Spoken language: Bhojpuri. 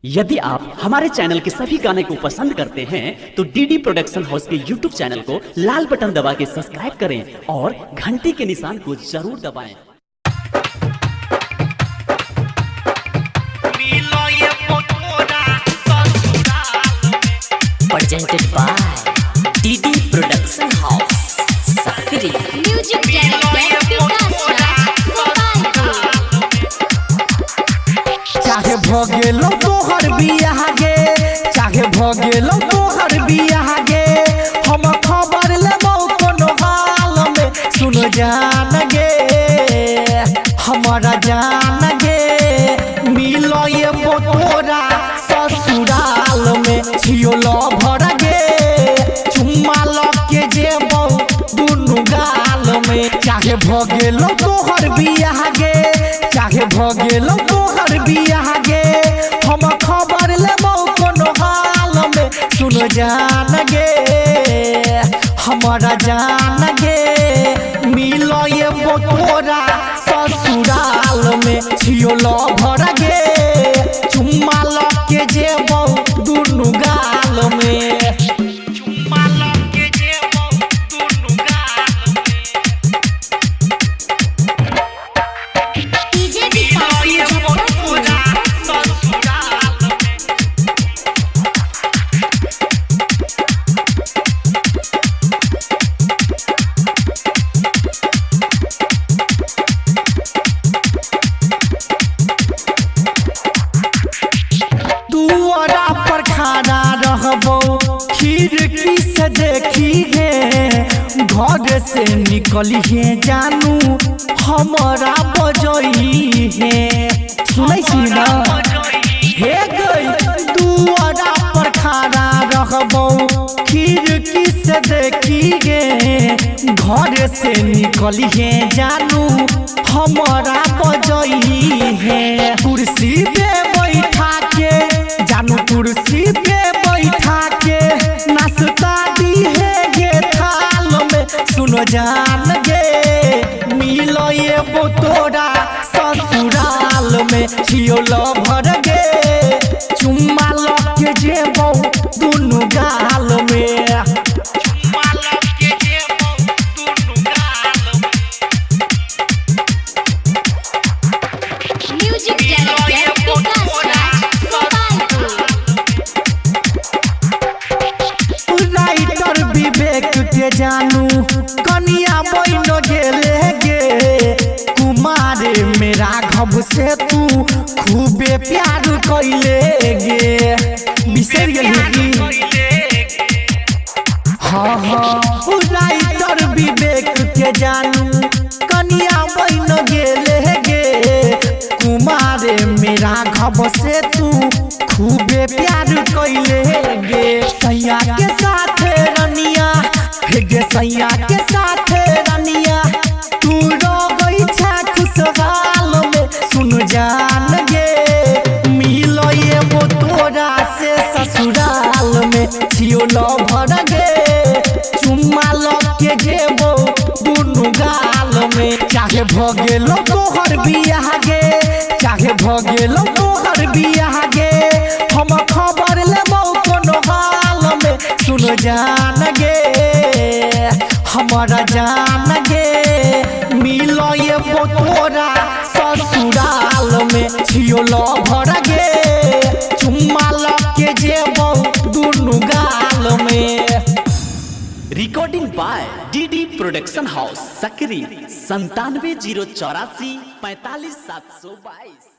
यदि आप हमारे चैनल के सभी गाने को पसंद करते हैं तो डीडी प्रोडक्शन हाउस के यूट्यूब चैनल को लाल बटन दबा के सब्सक्राइब करें और घंटी के निशान को जरूर दबाएं। Presented by DD Production House, Sakri. Music director चाहे भगेलो तोहर बियाह गे, चाहे भगेलो तोहर बियाह गे, हम खबर लेबो कोनो हाल में। सुन जान गे हमारा जान गे, मिलो ये तोरा ससुराल में। छियो लभर गे चुम्मा लके जेबो दुनु गाल में। चाहे भगेलो तोहर बियाह गे, चाहे भगेलो तोहर बियाह गे, हम खबर लेबो कोनो हाल में। सुन जान गे हमारा जान गे, मिलो ये तोरा ससुराल में। छियो लभर गे चुम्मा लके जेबो दुनु गाल में। चुम्मा लके जेबो दुनु गाल में। डीजे विकास दुआरा पर खड़ा रहबो खिड़की से देखी है, घर से निकली है जानू हमारा बजई है। सुनै छी ना हे गई दुआरा पर खड़ा रहबो खिड़की से देखी है, घर से निकली है जानू हमारा बजई है। कुर्सी पे बैठा के जानू कुर्सी पे बैठा के नाश्ता दी है गे थाल में। सुनो जान गे मिलो ये तोरा ससुराल में। छियो लभर गे चुम्मा लके जेबो दुनु गाल में। चुम्मा लके जेबो दुनु गाल में। म्यूजिक डायरेक्टर राइटर विवेक के जानू कनिया बन गेले गे, कुमार मेरा घब से तू खूबे प्यार कैले गे। बिसर गेली हाँ हाँ राइटर विवेक के जानू कनिया बन गेले गे, कुमार मेरा घब से तू खूबे प्यार कैले गे। सैया के साथ रनिया गे, सैया के साथ रनिया तू रगई छा खुशहाल में। सुन जान गे मिलो ये तोरा से ससुराल में। छियो लभर गे चुम्मा लके जेबो दुनु गाल में। चाहे भगेलो तोहर बियाह गे, चाहे भगेलो तोहर बियाह गे, हम खबर लेबो कोनो हाल में। सुन जान गे हमारा जान गे, मिलो ये तोरा ससुराल में। छियो लभर गे चुम्मा लके जेबो दुनु गाल में। Recording by DD production house Sakri 97 084 45 722।